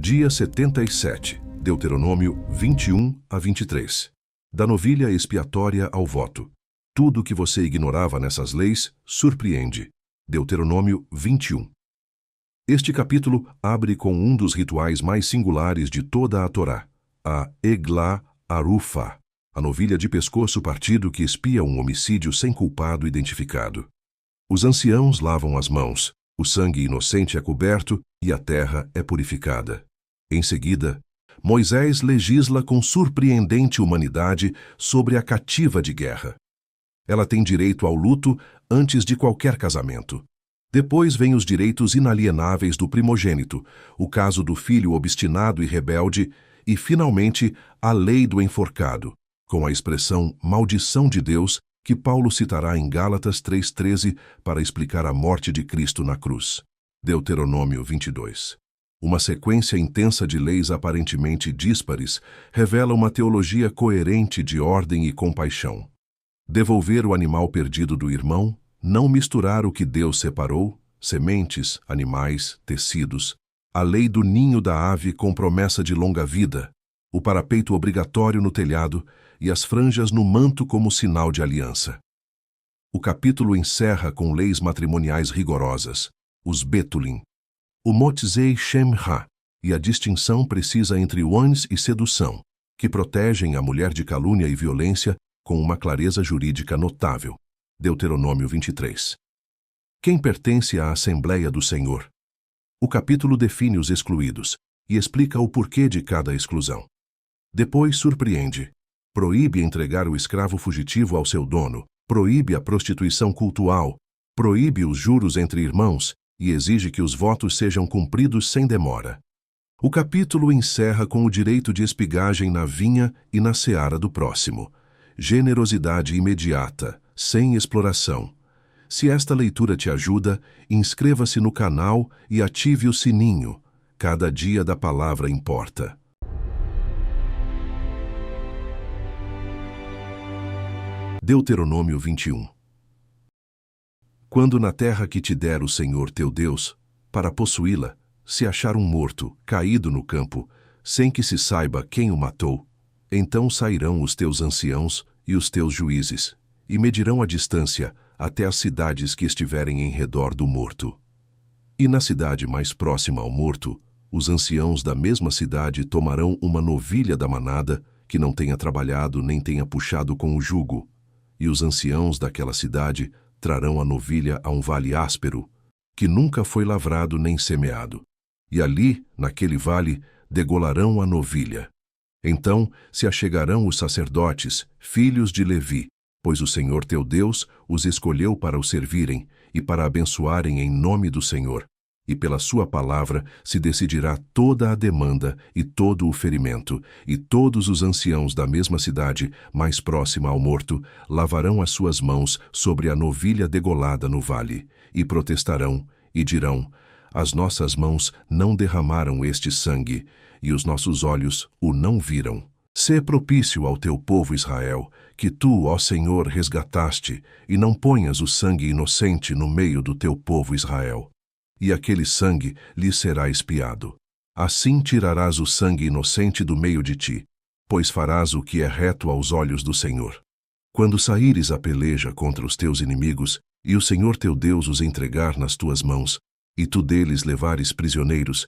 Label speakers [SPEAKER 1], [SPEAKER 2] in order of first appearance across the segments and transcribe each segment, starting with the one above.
[SPEAKER 1] Dia 77, Deuteronômio 21 a 23. Da novilha expiatória ao voto. Tudo o que você ignorava nessas leis surpreende. Deuteronômio 21. Este capítulo abre com um dos rituais mais singulares de toda a Torá, a Eglá Arufá, a novilha de pescoço partido que expia um homicídio sem culpado identificado. Os anciãos lavam as mãos, o sangue inocente é coberto e a terra é purificada. Em seguida, Moisés legisla com surpreendente humanidade sobre a cativa de guerra. Ela tem direito ao luto antes de qualquer casamento. Depois vêm os direitos inalienáveis do primogênito, o caso do filho obstinado e rebelde e, finalmente, a lei do enforcado, com a expressão maldição de Deus que Paulo citará em Gálatas 3,13 para explicar a morte de Cristo na cruz. Deuteronômio 22. Uma sequência intensa de leis aparentemente díspares revela uma teologia coerente de ordem e compaixão. Devolver o animal perdido do irmão, não misturar o que Deus separou, sementes, animais, tecidos, a lei do ninho da ave com promessa de longa vida, o parapeito obrigatório no telhado e as franjas no manto como sinal de aliança. O capítulo encerra com leis matrimoniais rigorosas, os Betulim, o Motzei Shem Ha e a distinção precisa entre ones e sedução, que protegem a mulher de calúnia e violência com uma clareza jurídica notável. Deuteronômio 23. Quem pertence à Assembleia do Senhor? O capítulo define os excluídos e explica o porquê de cada exclusão. Depois surpreende. Proíbe entregar o escravo fugitivo ao seu dono, proíbe a prostituição cultual, proíbe os juros entre irmãos e exige que os votos sejam cumpridos sem demora. O capítulo encerra com o direito de espigagem na vinha e na seara do próximo. Generosidade imediata, sem exploração. Se esta leitura te ajuda, inscreva-se no canal e ative o sininho. Cada dia da palavra importa. Deuteronômio 21. Quando na terra que te der o Senhor teu Deus, para possuí-la, se achar um morto, caído no campo, sem que se saiba quem o matou, então sairão os teus anciãos e os teus juízes, e medirão a distância até as cidades que estiverem em redor do morto. E na cidade mais próxima ao morto, os anciãos da mesma cidade tomarão uma novilha da manada, que não tenha trabalhado nem tenha puxado com o jugo, e os anciãos daquela cidade trarão a novilha a um vale áspero, que nunca foi lavrado nem semeado. E ali, naquele vale, degolarão a novilha. Então se achegarão os sacerdotes, filhos de Levi, pois o Senhor teu Deus os escolheu para o servirem e para abençoarem em nome do Senhor. E pela sua palavra se decidirá toda a demanda e todo o ferimento, e todos os anciãos da mesma cidade, mais próxima ao morto, lavarão as suas mãos sobre a novilha degolada no vale, e protestarão, e dirão: as nossas mãos não derramaram este sangue, e os nossos olhos o não viram. Sê propício ao teu povo Israel, que tu, ó Senhor, resgataste, e não ponhas o sangue inocente no meio do teu povo Israel. E aquele sangue lhe será expiado. Assim tirarás o sangue inocente do meio de ti, pois farás o que é reto aos olhos do Senhor. Quando saíres a peleja contra os teus inimigos, e o Senhor teu Deus os entregar nas tuas mãos, e tu deles levares prisioneiros,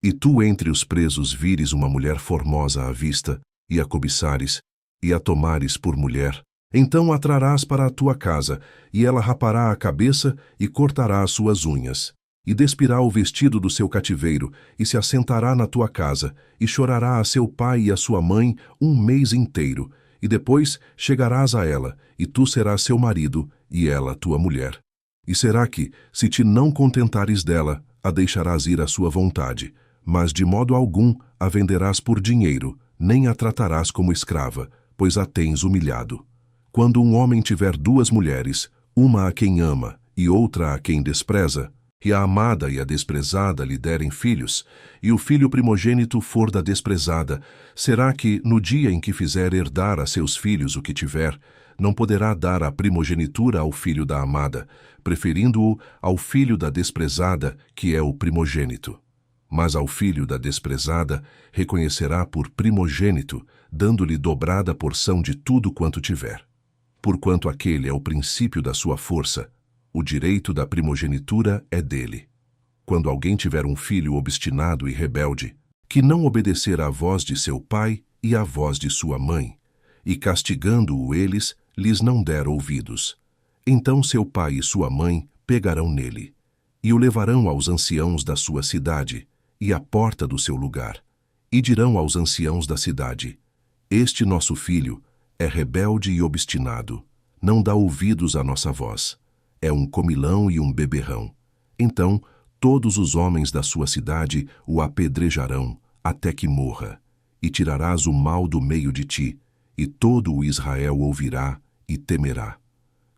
[SPEAKER 1] e tu entre os presos vires uma mulher formosa à vista, e a cobiçares, e a tomares por mulher, então a trarás para a tua casa, e ela rapará a cabeça e cortará as suas unhas. E despirá o vestido do seu cativeiro, e se assentará na tua casa, e chorará a seu pai e a sua mãe um mês inteiro, e depois chegarás a ela, e tu serás seu marido, e ela tua mulher. E será que, se te não contentares dela, a deixarás ir à sua vontade, mas de modo algum a venderás por dinheiro, nem a tratarás como escrava, pois a tens humilhado. Quando um homem tiver duas mulheres, uma a quem ama e outra a quem despreza, e a amada e a desprezada lhe derem filhos, e o filho primogênito for da desprezada, será que, no dia em que fizer herdar a seus filhos o que tiver, não poderá dar a primogenitura ao filho da amada, preferindo-o ao filho da desprezada, que é o primogênito? Mas ao filho da desprezada reconhecerá por primogênito, dando-lhe dobrada porção de tudo quanto tiver. Porquanto aquele é o princípio da sua força, o direito da primogenitura é dele. Quando alguém tiver um filho obstinado e rebelde, que não obedecer à voz de seu pai e à voz de sua mãe, e castigando-o eles, lhes não der ouvidos, então seu pai e sua mãe pegarão nele, e o levarão aos anciãos da sua cidade, e à porta do seu lugar, e dirão aos anciãos da cidade: Este nosso filho é rebelde e obstinado, não dá ouvidos à nossa voz, é um comilão e um beberrão. Então todos os homens da sua cidade o apedrejarão até que morra, e tirarás o mal do meio de ti, e todo o Israel ouvirá e temerá.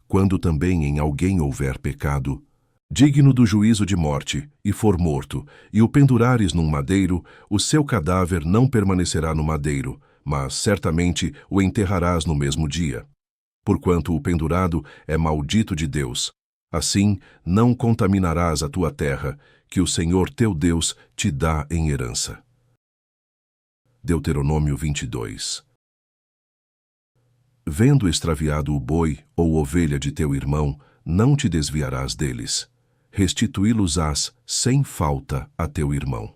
[SPEAKER 1] Quando também em alguém houver pecado, digno do juízo de morte, e for morto, e o pendurares num madeiro, o seu cadáver não permanecerá no madeiro, mas certamente o enterrarás no mesmo dia. Porquanto o pendurado é maldito de Deus, assim não contaminarás a tua terra, que o Senhor teu Deus te dá em herança. Deuteronômio 22. Vendo extraviado o boi ou ovelha de teu irmão, não te desviarás deles. Restituí-los-ás sem falta a teu irmão.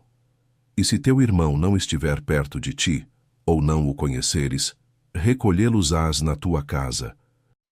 [SPEAKER 1] E se teu irmão não estiver perto de ti, ou não o conheceres, recolhê-los-ás na tua casa,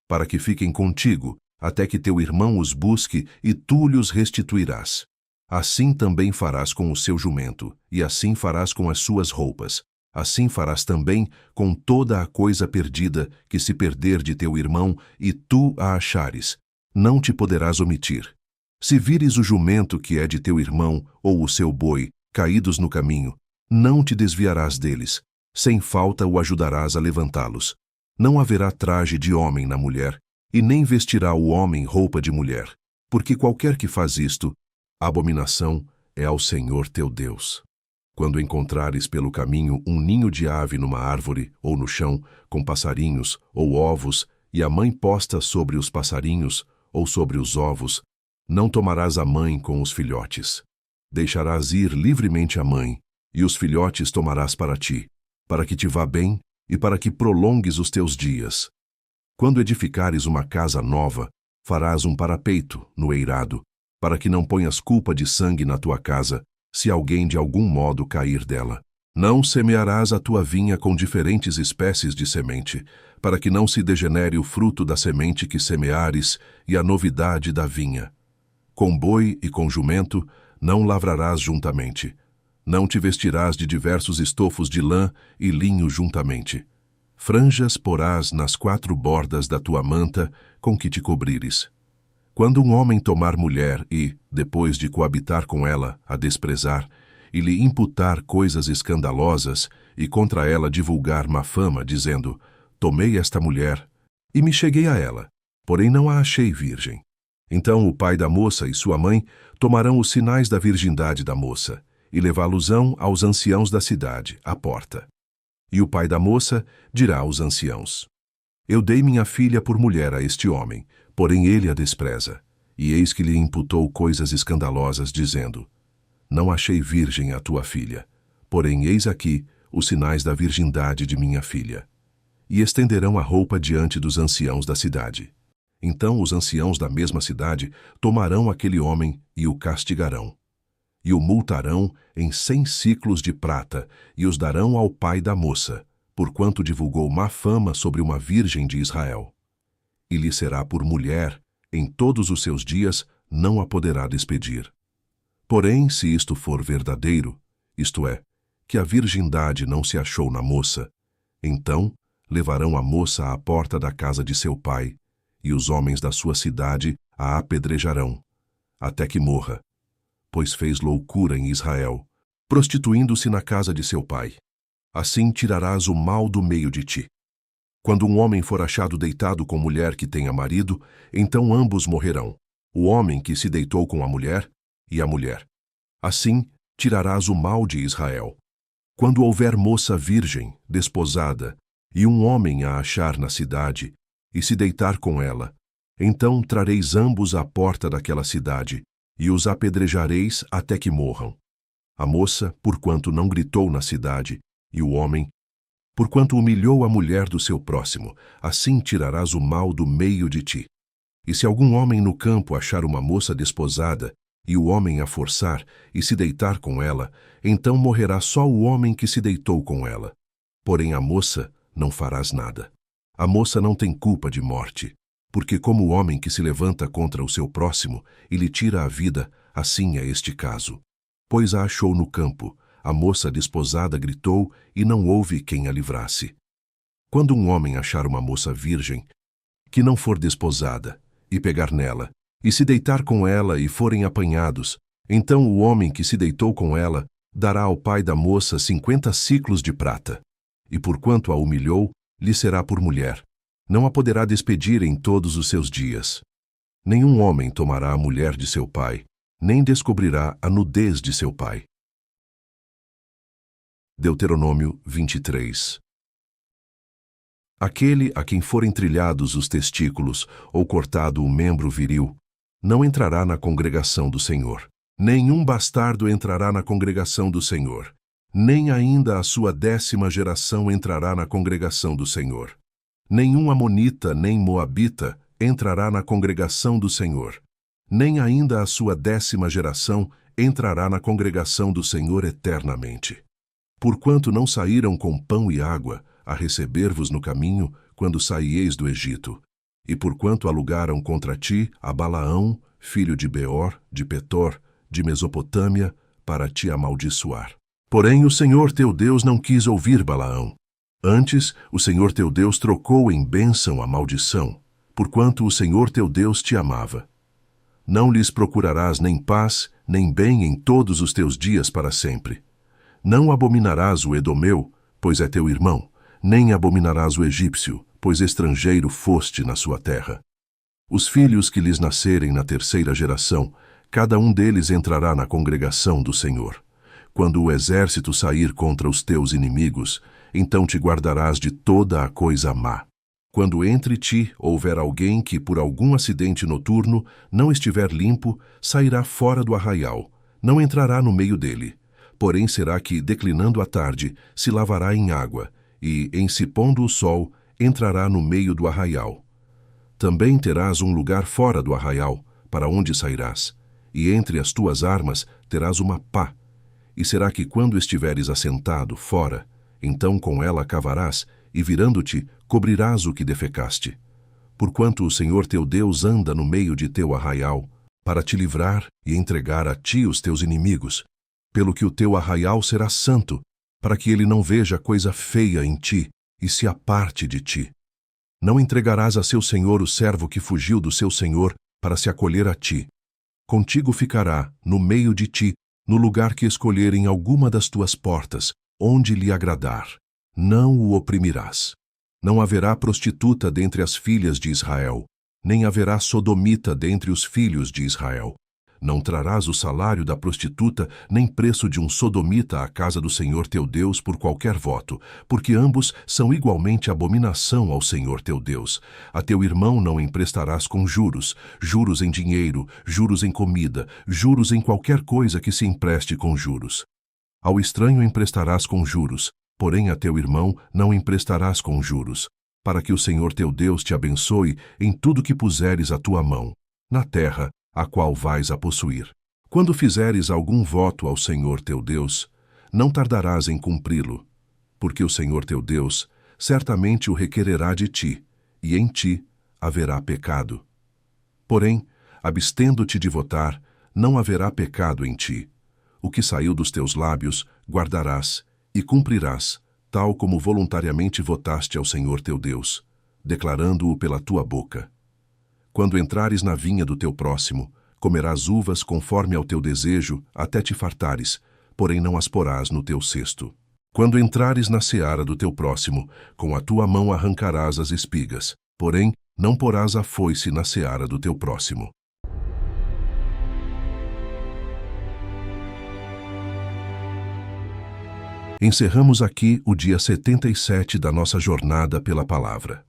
[SPEAKER 1] para que fiquem contigo, até que teu irmão os busque e tu lhes restituirás. Assim também farás com o seu jumento, e assim farás com as suas roupas. Assim farás também com toda a coisa perdida que se perder de teu irmão e tu a achares. Não te poderás omitir. Se vires o jumento que é de teu irmão ou o seu boi, caídos no caminho, não te desviarás deles. Sem falta o ajudarás a levantá-los. Não haverá traje de homem na mulher, e nem vestirá o homem roupa de mulher, porque qualquer que faz isto, abominação é ao Senhor teu Deus. Quando encontrares pelo caminho um ninho de ave numa árvore ou no chão, com passarinhos ou ovos, e a mãe posta sobre os passarinhos ou sobre os ovos, não tomarás a mãe com os filhotes. Deixarás ir livremente a mãe, e os filhotes tomarás para ti, para que te vá bem e para que prolongues os teus dias. Quando edificares uma casa nova, farás um parapeito no eirado, para que não ponhas culpa de sangue na tua casa, se alguém de algum modo cair dela. Não semearás a tua vinha com diferentes espécies de semente, para que não se degenere o fruto da semente que semeares e a novidade da vinha. Com boi e com jumento não lavrarás juntamente. Não te vestirás de diversos estofos de lã e linho juntamente. Franjas porás nas 4 bordas da tua manta com que te cobrires. Quando um homem tomar mulher e, depois de coabitar com ela, a desprezar, e lhe imputar coisas escandalosas, e contra ela divulgar má fama, dizendo: Tomei esta mulher, e me cheguei a ela, porém não a achei virgem. Então o pai da moça e sua mãe tomarão os sinais da virgindade da moça, e levá-los-ão aos anciãos da cidade, à porta. E o pai da moça dirá aos anciãos: Eu dei minha filha por mulher a este homem, porém ele a despreza. E eis que lhe imputou coisas escandalosas, dizendo: Não achei virgem a tua filha, porém eis aqui os sinais da virgindade de minha filha. E estenderão a roupa diante dos anciãos da cidade. Então os anciãos da mesma cidade tomarão aquele homem e o castigarão. E o multarão em 100 siclos de prata, e os darão ao pai da moça, porquanto divulgou má fama sobre uma virgem de Israel. E lhe será por mulher, em todos os seus dias não a poderá despedir. Porém, se isto for verdadeiro, isto é, que a virgindade não se achou na moça, então levarão a moça à porta da casa de seu pai, e os homens da sua cidade a apedrejarão, até que morra, pois fez loucura em Israel, prostituindo-se na casa de seu pai. Assim tirarás o mal do meio de ti. Quando um homem for achado deitado com mulher que tenha marido, então ambos morrerão, o homem que se deitou com a mulher e a mulher. Assim tirarás o mal de Israel. Quando houver moça virgem, desposada, e um homem a achar na cidade, e se deitar com ela, então trareis ambos à porta daquela cidade, e os apedrejareis até que morram. A moça, porquanto não gritou na cidade, e o homem, porquanto humilhou a mulher do seu próximo, assim tirarás o mal do meio de ti. E se algum homem no campo achar uma moça desposada, e o homem a forçar, e se deitar com ela, então morrerá só o homem que se deitou com ela. Porém a moça não farás nada. A moça não tem culpa de morte, porque como o homem que se levanta contra o seu próximo e lhe tira a vida, assim é este caso. Pois a achou no campo, a moça desposada gritou, e não houve quem a livrasse. Quando um homem achar uma moça virgem, que não for desposada, e pegar nela, e se deitar com ela e forem apanhados, então o homem que se deitou com ela dará ao pai da moça 50 siclos de prata. E porquanto a humilhou, lhe será por mulher. Não a poderá despedir em todos os seus dias. Nenhum homem tomará a mulher de seu pai, nem descobrirá a nudez de seu pai. Deuteronômio 23. Aquele a quem forem trilhados os testículos ou cortado o membro viril, não entrará na congregação do Senhor. Nenhum bastardo entrará na congregação do Senhor. Nem ainda a sua 10ª geração entrará na congregação do Senhor. Nenhum amonita nem moabita entrará na congregação do Senhor. Nem ainda a sua 10ª geração entrará na congregação do Senhor eternamente. Porquanto não saíram com pão e água a receber-vos no caminho, quando saíeis do Egito. E porquanto alugaram contra ti a Balaão, filho de Beor, de Petor, de Mesopotâmia, para te amaldiçoar. Porém o Senhor teu Deus não quis ouvir Balaão. Antes, o Senhor teu Deus trocou em bênção a maldição, porquanto o Senhor teu Deus te amava. Não lhes procurarás nem paz, nem bem em todos os teus dias para sempre. Não abominarás o edomeu, pois é teu irmão, nem abominarás o egípcio, pois estrangeiro foste na sua terra. Os filhos que lhes nascerem na 3ª geração, cada um deles entrará na congregação do Senhor. Quando o exército sair contra os teus inimigos, então te guardarás de toda a coisa má. Quando entre ti houver alguém que por algum acidente noturno não estiver limpo, sairá fora do arraial, não entrará no meio dele. Porém será que, declinando a tarde, se lavará em água, e, em se pondo o sol, entrará no meio do arraial. Também terás um lugar fora do arraial, para onde sairás, e entre as tuas armas terás uma pá. E será que quando estiveres assentado fora, então com ela cavarás, e virando-te, cobrirás o que defecaste. Porquanto o Senhor teu Deus anda no meio de teu arraial, para te livrar e entregar a ti os teus inimigos, pelo que o teu arraial será santo, para que ele não veja coisa feia em ti, e se aparte de ti. Não entregarás a seu senhor o servo que fugiu do seu senhor, para se acolher a ti. Contigo ficará, no meio de ti, no lugar que escolher em alguma das tuas portas, onde lhe agradar. Não o oprimirás. Não haverá prostituta dentre as filhas de Israel, nem haverá sodomita dentre os filhos de Israel. Não trarás o salário da prostituta, nem preço de um sodomita à casa do Senhor teu Deus por qualquer voto, porque ambos são igualmente abominação ao Senhor teu Deus. A teu irmão não emprestarás com juros, juros em dinheiro, juros em comida, juros em qualquer coisa que se empreste com juros. Ao estranho emprestarás com juros, porém a teu irmão não emprestarás com juros, para que o Senhor teu Deus te abençoe em tudo que puseres a tua mão, na terra a qual vais a possuir. Quando fizeres algum voto ao Senhor teu Deus, não tardarás em cumpri-lo, porque o Senhor teu Deus certamente o requererá de ti, e em ti haverá pecado. Porém, abstendo-te de votar, não haverá pecado em ti. O que saiu dos teus lábios guardarás e cumprirás, tal como voluntariamente votaste ao Senhor teu Deus, declarando-o pela tua boca. Quando entrares na vinha do teu próximo, comerás uvas conforme ao teu desejo, até te fartares, porém não as porás no teu cesto. Quando entrares na seara do teu próximo, com a tua mão arrancarás as espigas, porém não porás a foice na seara do teu próximo. Encerramos aqui o dia 77 da nossa jornada pela palavra.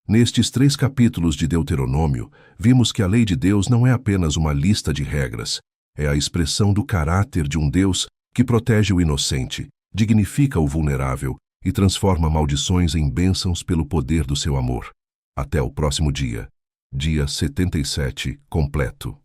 [SPEAKER 1] Nestes 3 capítulos de Deuteronômio, vimos que a lei de Deus não é apenas uma lista de regras, é a expressão do caráter de um Deus que protege o inocente, dignifica o vulnerável e transforma maldições em bênçãos pelo poder do seu amor. Até o próximo dia. Dia 77, completo.